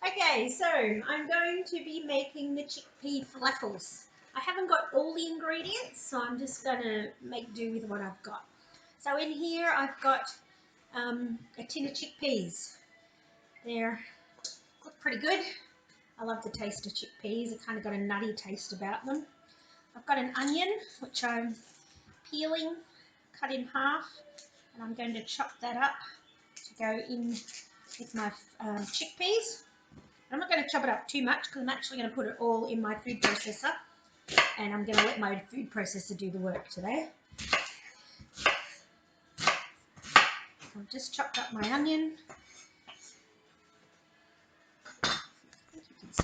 Okay, so I'm going to be making the chickpea falafels. I haven't got all the ingredients, so I'm just going to make do with what I've got. So in here I've got a tin of chickpeas. They look pretty good. I love the taste of chickpeas. They kind of got a nutty taste about them. I've got an onion, which I'm peeling, cut in half, and I'm going to chop that up to go in with my chickpeas. I'm not going to chop it up too much because I'm actually going to put it all in my food processor, and I'm going to let my food processor do the work today. I've just chopped up my onion. I think you can see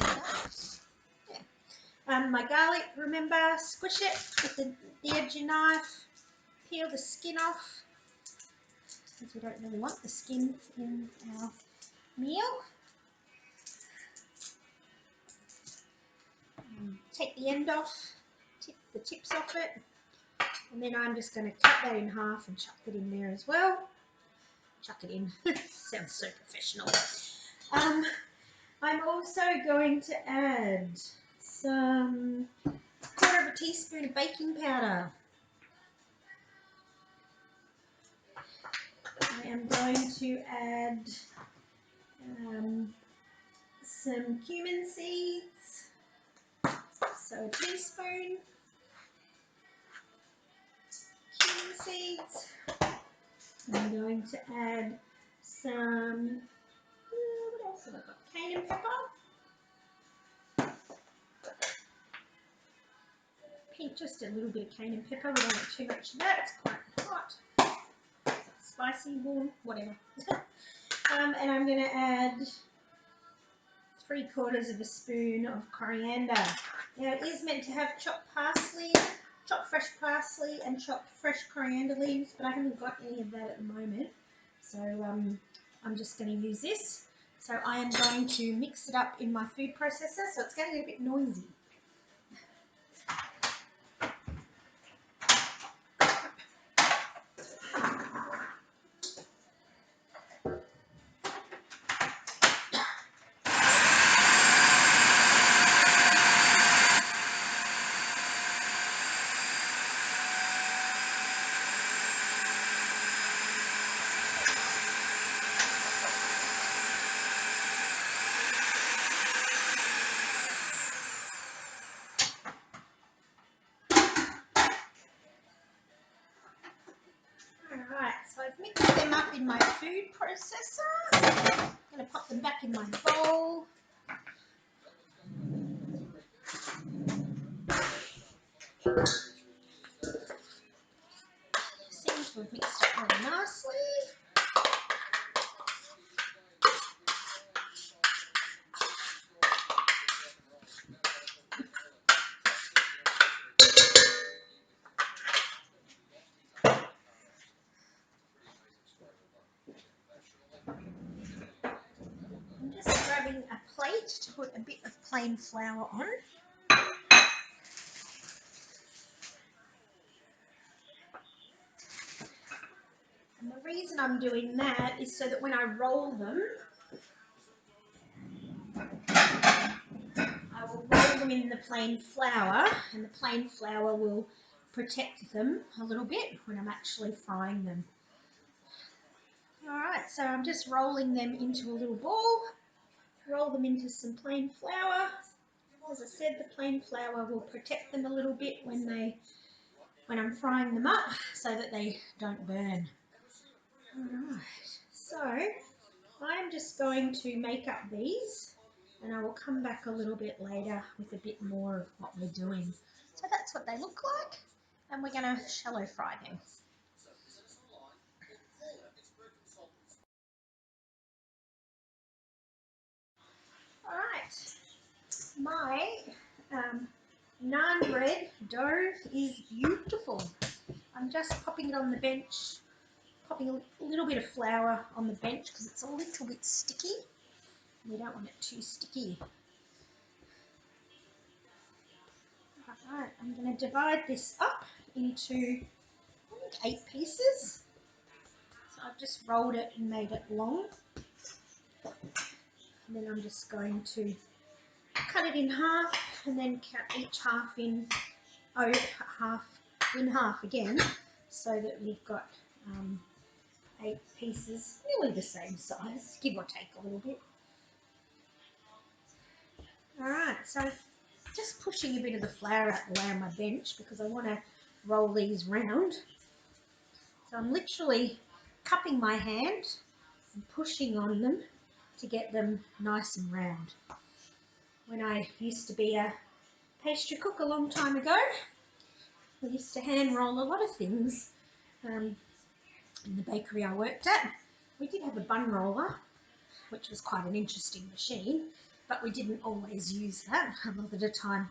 that. Yeah. My garlic, remember, squish it with the edge of your knife, peel the skin off, because we don't really want the skin in our meal. Take the end off, tip the tips off it, and then I'm just going to cut that in half and chuck it in there as well. Chuck it in. Sounds so professional. I'm also going to add some 1/4 teaspoon of baking powder. I am going to add some cumin seeds, so a teaspoon cumin seeds. I'm going to add some, what else have I got? Cayenne pepper. Just a little bit of cayenne pepper. We don't want too much of that. It's quite hot. Spicy, warm, whatever. And I'm going to add 3/4 spoon of coriander. Now it is meant to have chopped parsley, chopped fresh parsley and chopped fresh coriander leaves, but I haven't got any of that at the moment. So I'm just going to use this. So I am going to mix it up in my food processor, so it's going to get a bit noisy. Alright, so I've mixed them up in my food processor. I'm going to pop them back in my bowl. Seems to have mixed up very nicely. I'm just grabbing a plate to put a bit of plain flour on. And the reason I'm doing that is so that when I roll them, I will roll them in the plain flour, and the plain flour will protect them a little bit when I'm actually frying them. Alright, so I'm just rolling them into a little ball, roll them into some plain flour. As I said, the plain flour will protect them a little bit when I'm frying them up so that they don't burn. Alright, so I'm just going to make up these, and I will come back a little bit later with a bit more of what we're doing. So that's what they look like, and we're going to shallow fry them. Alright, my naan bread dough is beautiful. I'm just popping it on the bench, popping a little bit of flour on the bench because it's a little bit sticky. We don't want it too sticky. Alright, I'm going to divide this up into, I think, 8 pieces. So I've just rolled it and made it long. And then I'm just going to cut it in half and then cut each half in half again, so that we've got 8 pieces, nearly the same size, give or take a little bit. Alright, so just pushing a bit of the flour out the way on my bench because I want to roll these round. So I'm literally cupping my hand and pushing on them to get them nice and round. When I used to be a pastry cook a long time ago, we used to hand roll a lot of things in the bakery I worked at. We did have a bun roller, which was quite an interesting machine, but we didn't always use that. A lot of the time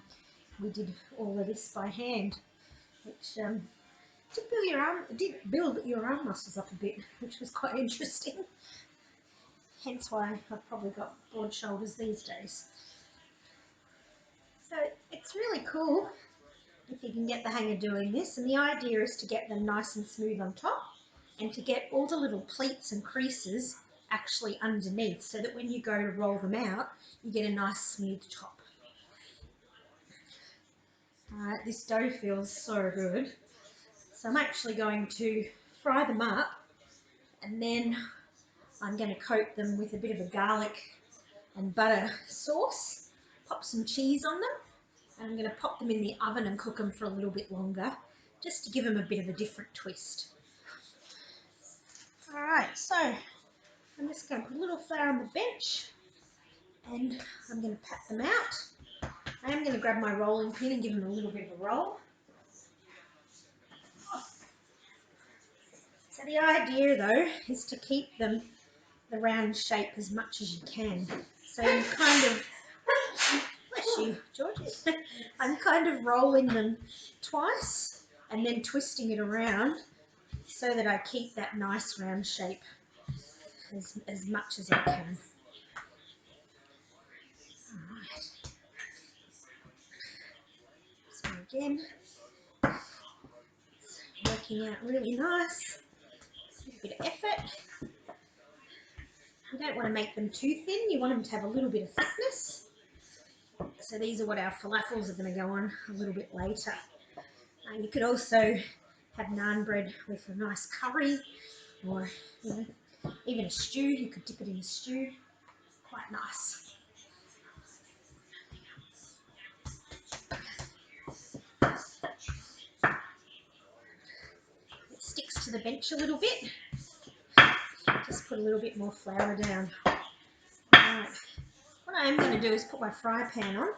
we did all of this by hand, which did build your arm muscles up a bit, which was quite interesting. Hence why I've probably got broad shoulders these days. So it's really cool if you can get the hang of doing this, and the idea is to get them nice and smooth on top and to get all the little pleats and creases actually underneath, so that when you go to roll them out, you get a nice smooth top. Alright, this dough feels so good. So I'm actually going to fry them up, and then I'm going to coat them with a bit of a garlic and butter sauce, pop some cheese on them, and I'm going to pop them in the oven and cook them for a little bit longer, just to give them a bit of a different twist. Alright, so I'm just going to put a little flour on the bench, and I'm going to pat them out. I am going to grab my rolling pin and give them a little bit of a roll. So the idea though is to keep them the round shape as much as you can. So I'm kind of, bless you, George, I'm kind of rolling them twice and then twisting it around so that I keep that nice round shape as much as I can. Alright. So again, working out really nice, a bit of effort. You don't want to make them too thin, you want them to have a little bit of thickness. So these are what our falafels are going to go on a little bit later. You could also have naan bread with a nice curry, or even a stew. You could dip it in a stew. Quite nice. It sticks to the bench a little bit. Just put a little bit more flour down. Alright. What I am going to do is put my fry pan on.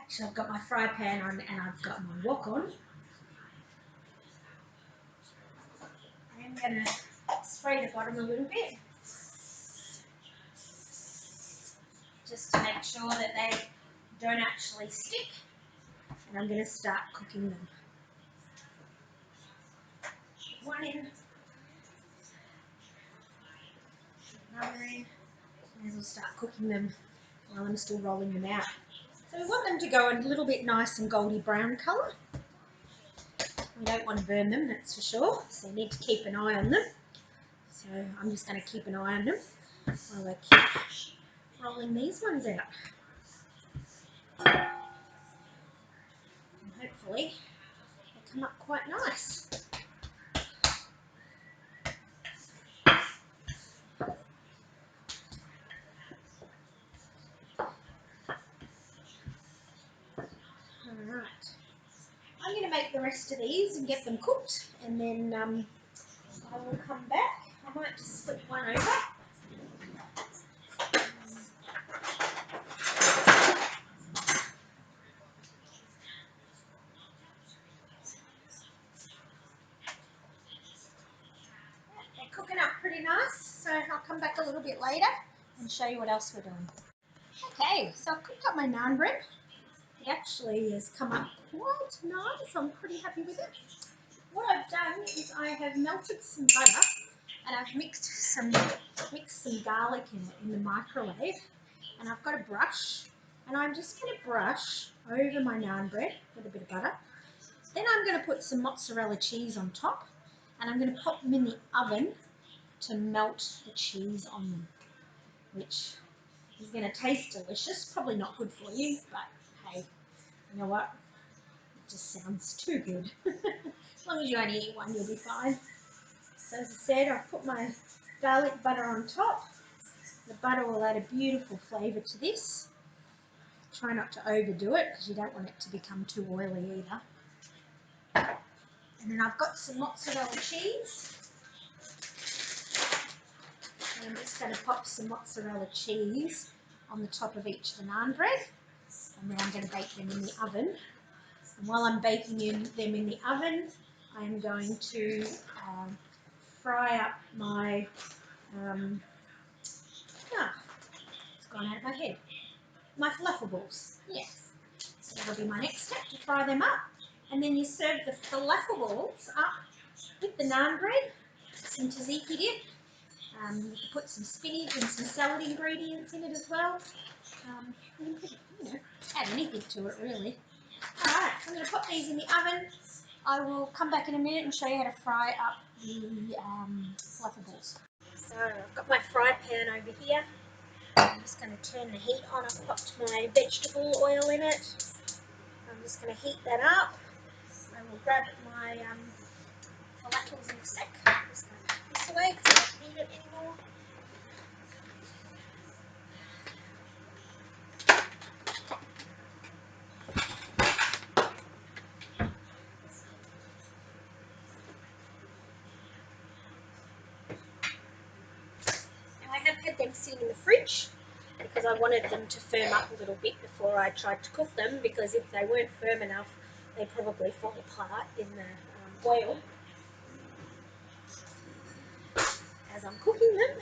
Actually, I've got my fry pan on and I've got my wok on. I'm going to spray the bottom a little bit, just to make sure that they don't actually stick. And I'm going to start cooking them. One in, another in, and we'll start cooking them while I'm still rolling them out. So we want them to go a little bit nice and goldy brown colour. We don't want to burn them, that's for sure, so you need to keep an eye on them. So I'm just going to keep an eye on them while I keep rolling these ones out. And hopefully they come up quite nice. Alright, I'm going to make the rest of these and get them cooked, and then I will come back. I might just flip one over. They're cooking up pretty nice, so I'll come back a little bit later and show you what else we're doing. Okay, so I've cooked up my naan bread. It actually has come up quite nice. I'm pretty happy with it. What I've done is I have melted some butter and I've mixed some garlic in it in the microwave. And I've got a brush and I'm just going to brush over my naan bread with a bit of butter. Then I'm going to put some mozzarella cheese on top and I'm going to pop them in the oven to melt the cheese on them, which is going to taste delicious. Probably not good for you, but hey, you know what? It just sounds too good. As long as you only eat one, you'll be fine. So as I said, I've put my garlic butter on top. The butter will add a beautiful flavour to this. Try not to overdo it because you don't want it to become too oily either. And then I've got some mozzarella cheese. And I'm just going to pop some mozzarella cheese on the top of each of the naan bread. And then I'm going to bake them in the oven. And while I'm baking them in the oven, I'm going to fry up my, it's gone out of my head, my falafel balls. Yes. So that'll be my next step, to fry them up. And then you serve the falafel balls up with the naan bread, some tzatziki dip. You can put some spinach and some salad ingredients in it as well. You can add anything to it really. Alright, I'm going to pop these in the oven. I will come back in a minute and show you how to fry up the falafel balls. So I've got my fry pan over here. I'm just going to turn the heat on. I've popped my vegetable oil in it. I'm just going to heat that up. I will grab my falafels in a sec. I'm just going to put this away because I don't need it anymore. Now I have had them sitting in the fridge because I wanted them to firm up a little bit before I tried to cook them, because if they weren't firm enough, they'd probably fall apart in the oil as I'm cooking them,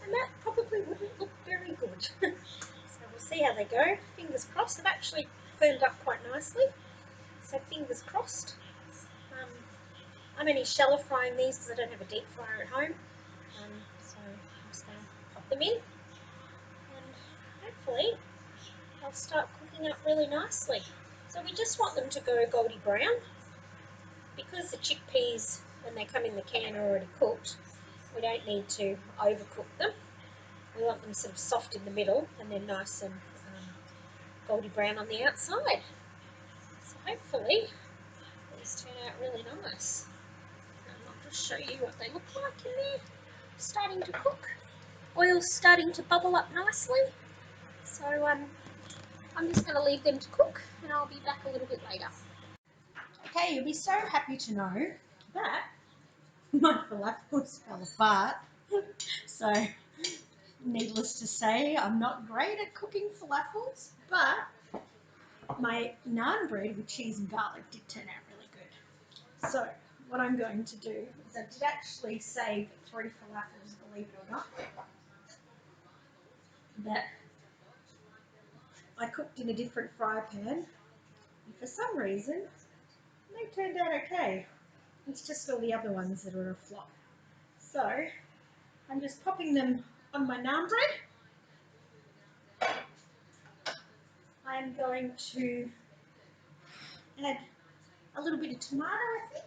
and that probably wouldn't look very good. So we'll see how they go. Fingers crossed. They've actually firmed up quite nicely, so fingers crossed. I'm only shallow frying these because I don't have a deep fryer at home, so I'm just going to pop them in, and hopefully they'll start cooking up really nicely. So we just want them to go goldy brown. Because the chickpeas, when they come in the can, are already cooked, we don't need to overcook them. We want them sort of soft in the middle and then nice and goldy brown on the outside. So hopefully these turn out really nice. And I'll just show you what they look like in there. Starting to cook. Oil's starting to bubble up nicely. So I'm just going to leave them to cook and I'll be back a little bit later. Okay, you'll be so happy to know that my falafels fell apart. So, needless to say, I'm not great at cooking falafels, but my naan bread with cheese and garlic did turn out really good. So, what I'm going to do is I did actually save 3 falafels, believe it or not, that I cooked in a different fry pan, and for some reason, they turned out okay. It's just all the other ones that are a flop. So, I'm just popping them on my naan bread. I'm going to add a little bit of tomato, I think.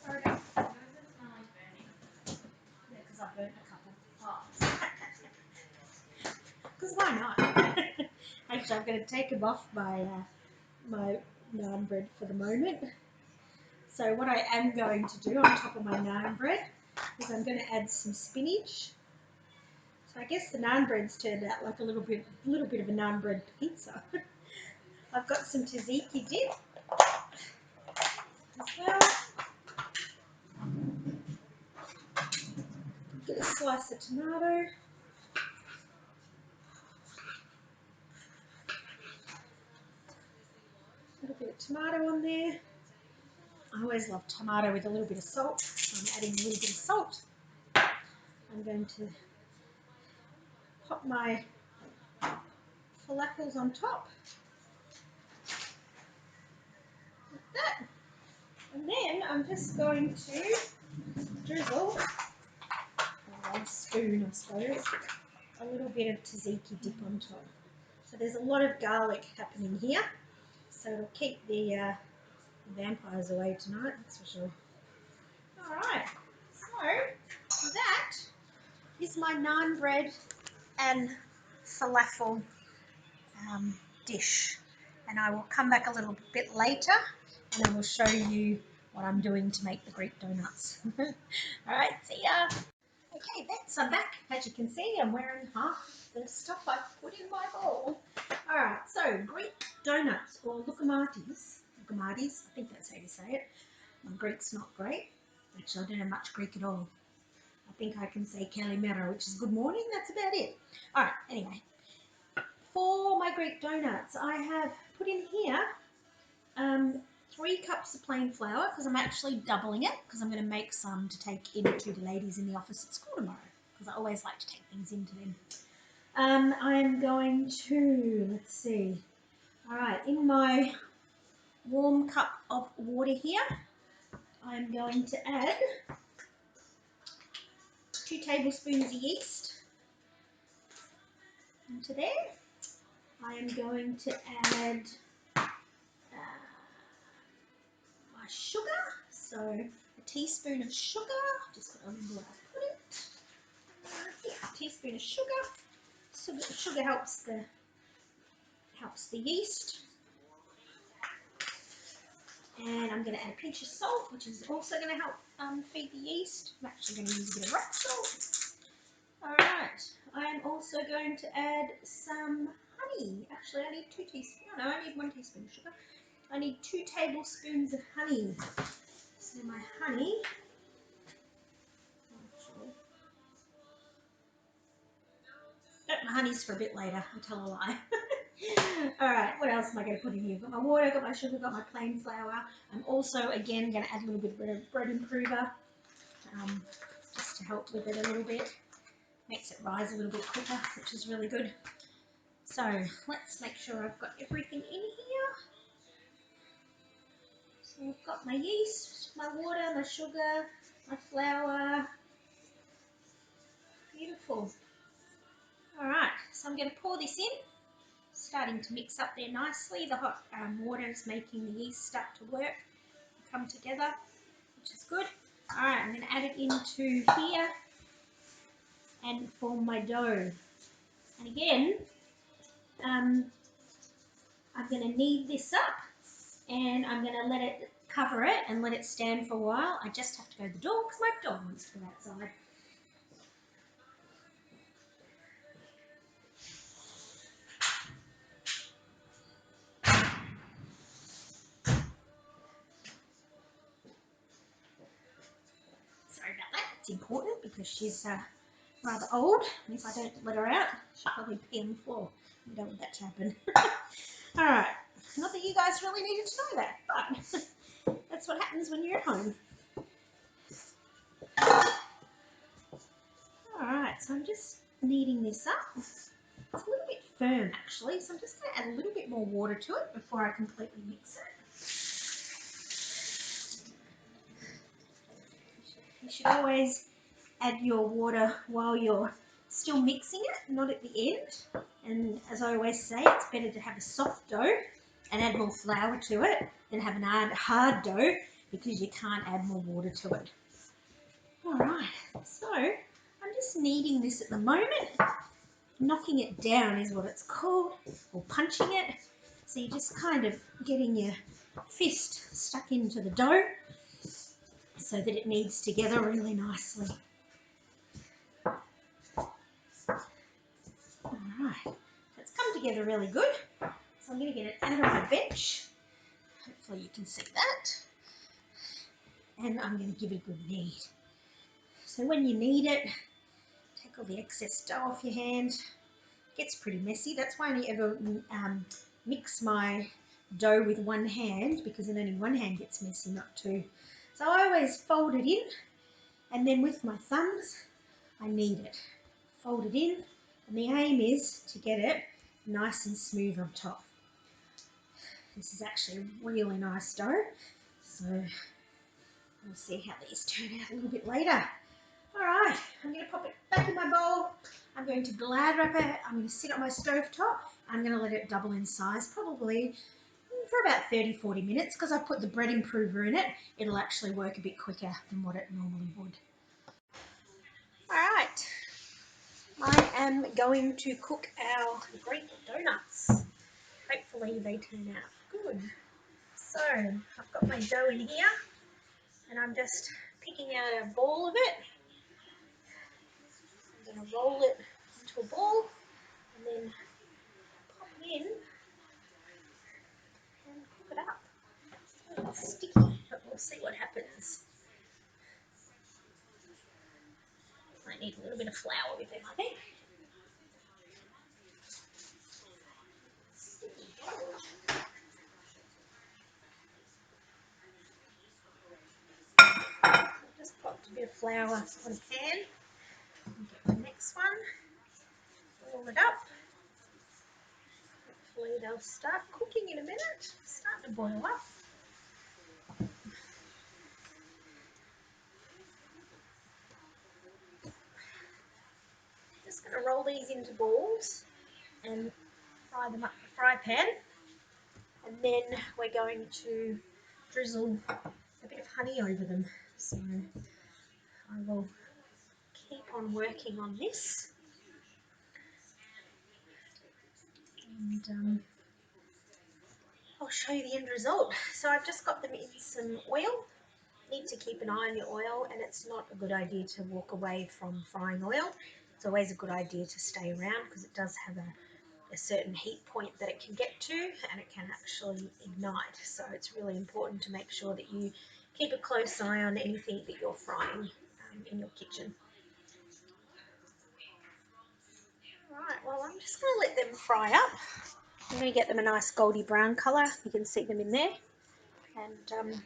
Sorry, does it smell like burning? Yeah, because I burnt a couple. Oh. Because why not? Actually, I'm going to take them off my naan bread for the moment. So what I am going to do on top of my naan bread is I'm going to add some spinach. So I guess the naan bread's turned out like a little bit of a naan bread pizza. I've got some tzatziki dip as well. Get a slice of tomato. A little bit of tomato on there. I always love tomato with a little bit of salt, so I'm adding a little bit of salt. I'm going to pop my falafels on top, like that. And then I'm just going to drizzle, a spoon I suppose, a little bit of tzatziki dip on top. So there's a lot of garlic happening here, so it'll keep the vampires away tonight, that's for sure. Alright, so that is my naan bread and falafel dish. And I will come back a little bit later and I will show you what I'm doing to make the Greek donuts. Alright, see ya! Okay, I'm back. As you can see, I'm wearing half the stuff I put in my bowl. Alright, so Greek donuts or loukamatis, I think that's how you say it. My Greek's not great. Actually, I don't have much Greek at all. I think I can say kalimera, which is good morning. That's about it. Alright, anyway. For my Greek donuts, I have put in here 3 cups of plain flour because I'm actually doubling it because I'm going to make some to take into the ladies in the office at school tomorrow because I always like to take things into them. I'm going to, let's see, alright, in my warm cup of water here, I'm going to add 2 tablespoons of yeast into there. I am going to add my sugar, so a teaspoon of sugar, just got to remember where I put it. Yeah, a teaspoon of sugar. Sugar helps the yeast. And I'm going to add a pinch of salt, which is also going to help feed the yeast. I'm actually going to use a bit of rock salt. Alright, I am also going to add some honey. Actually, I need 2 teaspoons. No, I need 1 teaspoon of sugar. I need 2 tablespoons of honey. So my honey, my honey's for a bit later, I'll tell a lie. Alright, what else am I going to put in here? I've got my water, got my sugar, got my plain flour. I'm also, again, going to add a little bit of bread improver just to help with it a little bit. Makes it rise a little bit quicker, which is really good. So let's make sure I've got everything in here. So I've got my yeast, my water, my sugar, my flour. Beautiful. Alright, so I'm going to pour this in. Starting to mix up there nicely. The hot water is making the yeast start to work, come together, which is good. Alright, I'm going to add it into here and form my dough. And again, I'm going to knead this up and I'm going to let it cover it and let it stand for a while. I just have to go to the door because my dog wants to go outside. Sorry about that. It's important because she's rather old, and if I don't let her out, she'll probably pee on the floor. I don't want that to happen. Alright, not that you guys really needed to know that, but that's what happens when you're at home. Alright, so I'm just kneading this up. It's a little bit firm actually, so I'm just going to add a little bit more water to it before I completely mix it. You should always add your water while you're still mixing it, not at the end. And as I always say, it's better to have a soft dough and add more flour to it than have an hard dough because you can't add more water to it. Alright, so I'm just kneading this at the moment. Knocking it down is what it's called, or punching it. So you're just kind of getting your fist stuck into the dough so that it kneads together really nicely. Alright, it's come together really good. So I'm going to get it out of my bench. Hopefully you can see that. And I'm going to give it a good knead. So when you knead it, take all the excess dough off your hand. It gets pretty messy. That's why I only ever mix my dough with one hand because then only one hand gets messy, not two. So I always fold it in, and then with my thumbs, I knead it. Fold it in, and the aim is to get it nice and smooth on top. This is actually really nice dough, so we'll see how these turn out a little bit later. All right, I'm going to pop it back in my bowl. I'm going to Glad wrap it. I'm going to sit on my stove top. I'm going to let it double in size, probably for about 30-40 minutes, because I put the bread improver in it. It'll actually work a bit quicker than what it normally would. All right, I am going to cook our Greek donuts. Hopefully they turn out good. So I've got my dough in here, and I'm just picking out a ball of it. I'm going to roll it into a ball and then pop it in and cook it up. It's a little sticky, but we'll see what happens. Might need a little bit of flour with it, I think. Just popped a bit of flour on a pan. Get the next one. Roll it up. Hopefully they'll start cooking in a minute. Starting to boil up. Just going to roll these into balls and fry them up in the fry pan. And then we're going to drizzle a bit of honey over them. So I will keep on working on this. And I'll show you the end result. So I've just got them in some oil. Need to keep an eye on your oil, and it's not a good idea to walk away from frying oil. It's always a good idea to stay around because it does have a certain heat point that it can get to, and it can actually ignite. So it's really important to make sure that you keep a close eye on anything that you're frying in your kitchen. Right, well, I'm just going to let them fry up. I'm going to get them a nice goldy brown colour. You can see them in there. And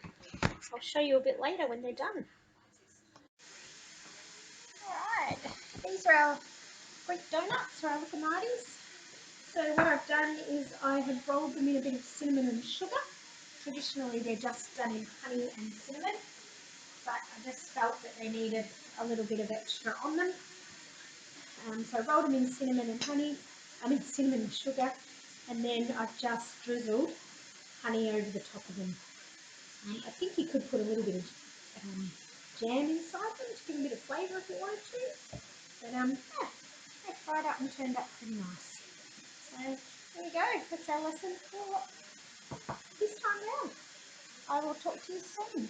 I'll show you a bit later when they're done. Alright, these are our Greek donuts, or our lookanadis. So what I've done is I have rolled them in a bit of cinnamon and sugar. Traditionally they're just done in honey and cinnamon, but I just felt that they needed a little bit of extra on them. So I rolled them in cinnamon and cinnamon and sugar, and then I've just drizzled honey over the top of them. I think you could put a little bit of jam inside them to give them a bit of flavour if you wanted to. But yeah, they fried up and turned out pretty nice. So there you go, that's our lesson for this time round. I will talk to you soon.